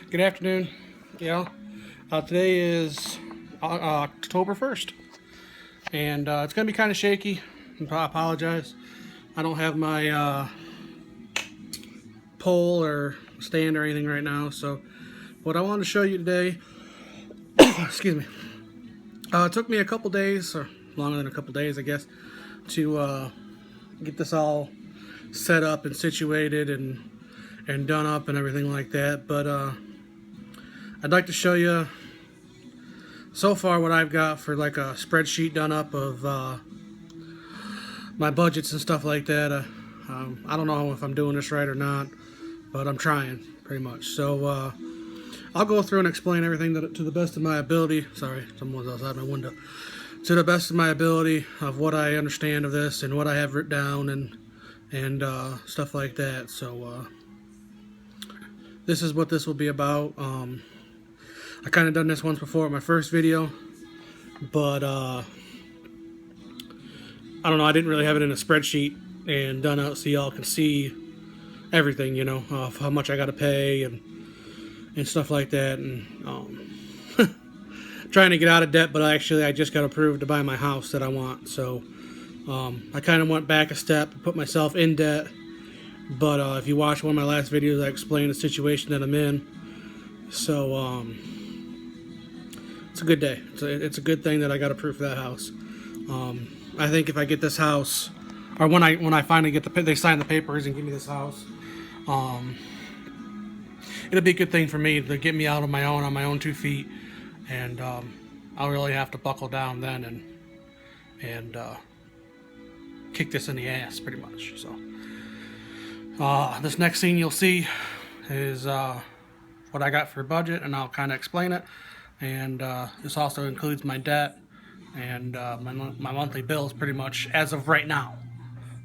Good afternoon. Today is October 1st, and it's going to be kind of shaky. I apologize. I don't have my pole or stand or anything right now, so what I wanted to show you today, excuse me, it took me a couple days, or longer than a couple days, I guess, to get this all set up and situated and done up and everything like that, but I'd like to show you so far what I've got for like a spreadsheet done up of my budgets and stuff like that. I don't know if I'm doing this right or not, but I'm trying pretty much. So I'll go through and explain everything to the best of my ability. Sorry, someone's outside my window. To the best of my ability of what I understand of this and what I have written down and stuff like that. So this is what this will be about. I kind of done this once before in my first video, but I don't know, I didn't really have it in a spreadsheet and done out so y'all can see everything, you know, of how much I got to pay and stuff like that, and trying to get out of debt, but I just got approved to buy my house that I want, so I kind of went back a step, put myself in debt, but if you watch one of my last videos, I explained the situation that I'm in, so it's a good day. It's a good thing that I got approved for that house. I think if I get this house, or when I finally get they sign the papers and give me this house, it'll be a good thing for me to get me out on my own 2 feet, and I'll really have to buckle down then and kick this in the ass pretty much. So this next scene you'll see is what I got for budget, and I'll kind of explain it. And this also includes my debt and my monthly bills pretty much as of right now.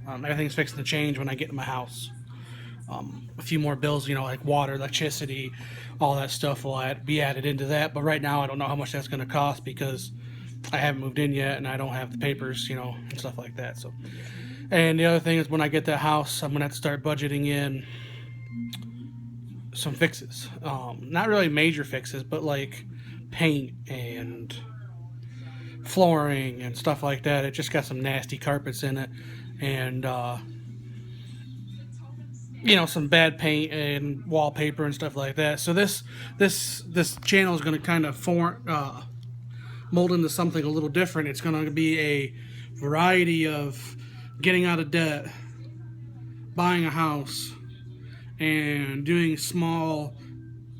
Everything's fixing to change when I get to my house. A few more bills, you know, like water, electricity, all that stuff will be added into that. But right now I don't know how much that's going to cost because I haven't moved in yet and I don't have the papers, you know, and stuff like that. So, and the other thing is when I get that house, I'm going to have to start budgeting in some fixes. Not really major fixes, but like paint and flooring and stuff like that. It just got some nasty carpets in it, and you know, some bad paint and wallpaper and stuff like that. So this channel is going to kind of mold into something a little different. It's going to be a variety of getting out of debt, buying a house, and doing small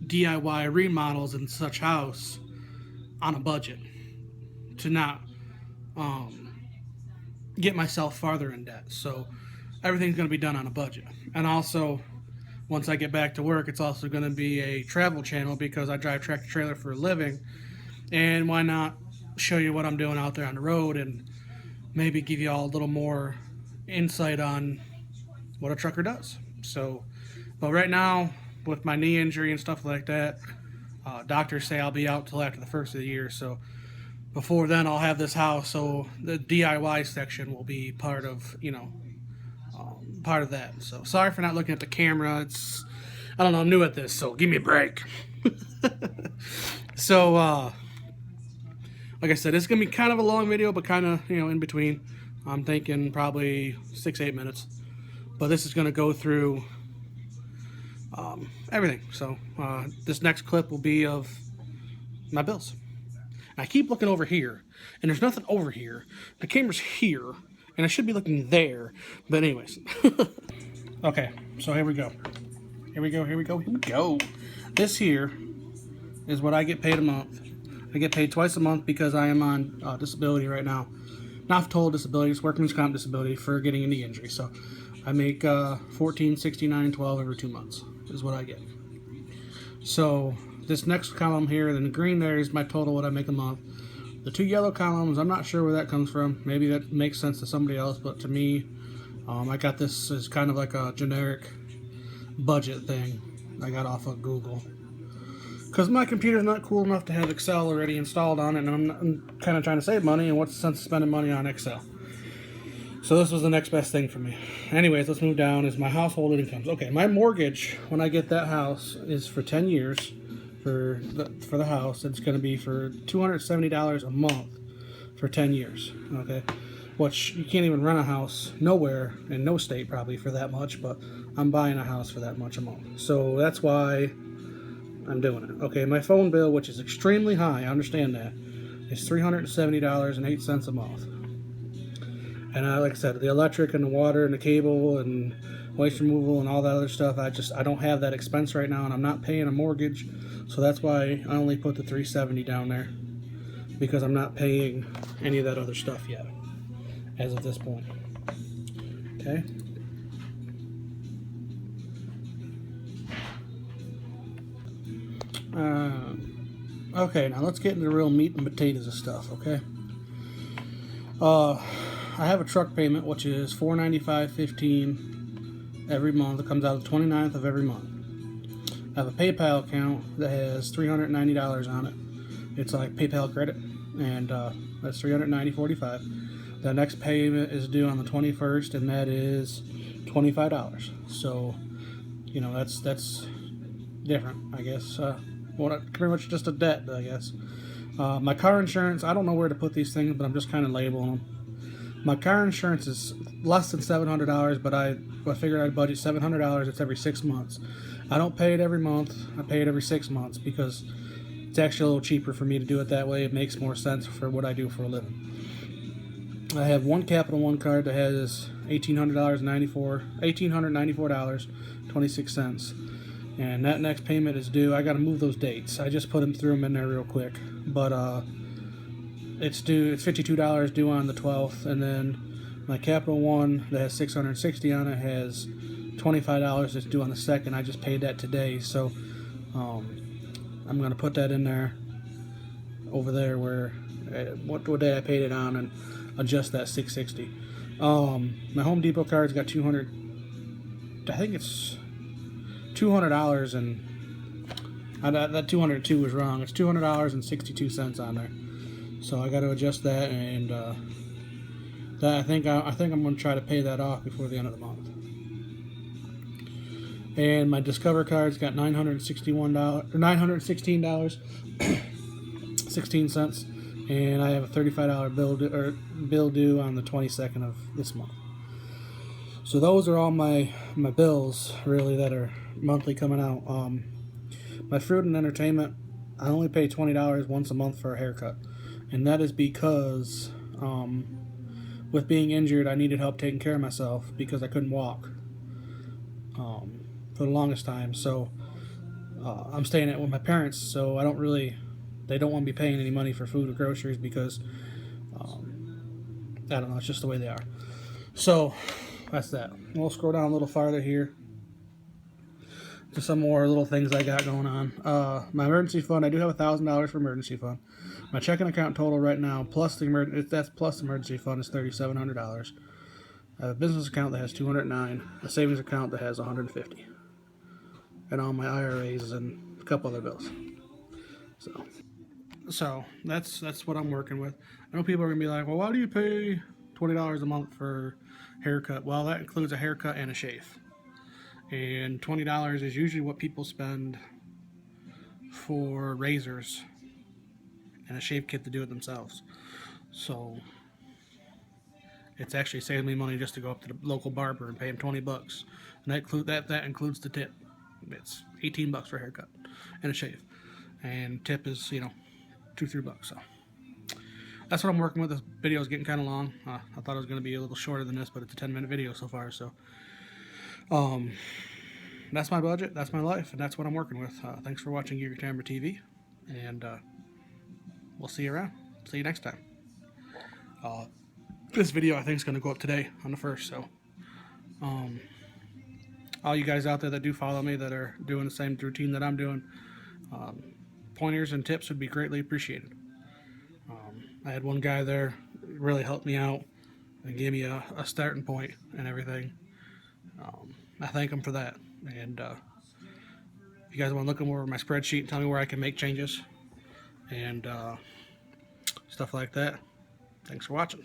DIY remodels in such house on a budget to not get myself farther in debt. So everything's going to be done on a budget. And also, once I get back to work, it's also going to be a travel channel because I drive tractor trailer for a living, and why not show you what I'm doing out there on the road and maybe give you all a little more insight on what a trucker does. So, but right now, with my knee injury and stuff like that, doctors say I'll be out till after the first of the year. So before then, I'll have this house. So the DIY section will be part of, you know, part of that. So sorry for not looking at the camera. I don't know, I'm new at this, so give me a break. So like I said, it's gonna be kind of a long video, but kind of, you know, in between. I'm thinking probably 6-8 minutes, but this is gonna go through everything. So this next clip will be of my bills. I keep looking over here, and there's nothing over here. The camera's here, and I should be looking there. But anyways. Okay, so here we go. Here we go. This here is what I get paid a month. I get paid twice a month because I am on disability right now. Not total disability, it's workman's comp disability for getting a knee injury. So I make 14, 69, 12 every 2 months is what I get. So this next column here, and the green there is my total, what I make a month. The 2 yellow columns, I'm not sure where that comes from. Maybe that makes sense to somebody else, but to me, I got this as kind of like a generic budget thing I got off of Google. Because my computer's not cool enough to have Excel already installed on it, and I'm kind of trying to save money, and what's the sense of spending money on Excel? So this was the next best thing for me. Anyways, let's move down. Is my household incomes. Okay, my mortgage, when I get that house, is for 10 years. for the house. It's going to be for $270 a month for 10 years. Okay, which you can't even rent a house nowhere in no state probably for that much, but I'm buying a house for that much a month. So that's why I'm doing it. Okay, my phone bill, which is extremely high, I understand that, is $370.08 a month. And like I said, the electric and the water and the cable and waste removal and all that other stuff, I don't have that expense right now, and I'm not paying a mortgage, so that's why I only put the $370 down there, because I'm not paying any of that other stuff yet, as of this point. Okay. Okay, now let's get into the real meat and potatoes of stuff, okay? I have a truck payment, which is $495.15 every month. It comes out the 29th of every month. I have a PayPal account that has $390 on it. It's like PayPal credit, and that's $390.45. The next payment is due on the 21st, and that is $25. So, you know, that's different, I guess. Pretty much just a debt, I guess. My car insurance, I don't know where to put these things, but I'm just kind of labeling them. My car insurance is less than $700, but I figured I'd budget $700. It's every 6 months. I don't pay it every month. I pay it every 6 months because it's actually a little cheaper for me to do it that way. It makes more sense for what I do for a living. I have one Capital One card that has $1,894.26. And that next payment is due. I got to move those dates. I just threw them in there real quick. But it's due. It's $52 due on the 12th, and then my Capital One that has $660 on it has $25 that's due on the 2nd. I just paid that today, so I'm gonna put that in there over there where what day I paid it on, and adjust that $660. My Home Depot card's got $200. I think it's $200, and that 202 was wrong. It's $200.62 on there. So I got to adjust that, and that I think I'm going to try to pay that off before the end of the month. And my Discover card's got $916.16, and I have a $35 bill due on the 22nd of this month. So those are all my bills really that are monthly coming out. My food and entertainment, I only pay $20 once a month for a haircut. And that is because with being injured, I needed help taking care of myself because I couldn't walk for the longest time. So I'm staying with my parents, so they don't want to be paying any money for food or groceries because, I don't know, it's just the way they are. So that's that. We'll scroll down a little farther here to some more little things I got going on. My emergency fund, I do have $1,000 for emergency fund. My checking account total right now, plus the emergency fund, is $3,700. I have a business account that has $209, a savings account that has $150, and all my IRAs and a couple other bills. So that's what I'm working with. I know people are gonna be like, well, why do you pay $20 a month for haircut? Well, that includes a haircut and a shave. And $20 is usually what people spend for razors and a shave kit to do it themselves. So it's actually saving me money just to go up to the local barber and pay him $20. And that includes the tip. It's $18 for a haircut and a shave. And tip is, $2-3. So that's what I'm working with. This video is getting kind of long. I thought it was going to be a little shorter than this, but it's a 10-minute video so far. So that's my budget, that's my life, and that's what I'm working with. Thanks for watching Gear Camera TV, and we'll see you around. See you next time. This video I think is going to go up today on the 1st, so all you guys out there that do follow me that are doing the same routine that I'm doing, pointers and tips would be greatly appreciated. I had one guy there really helped me out and gave me a starting point and everything. I thank him for that. And if you guys want to look over my spreadsheet and tell me where I can make changes and stuff like that, thanks for watching.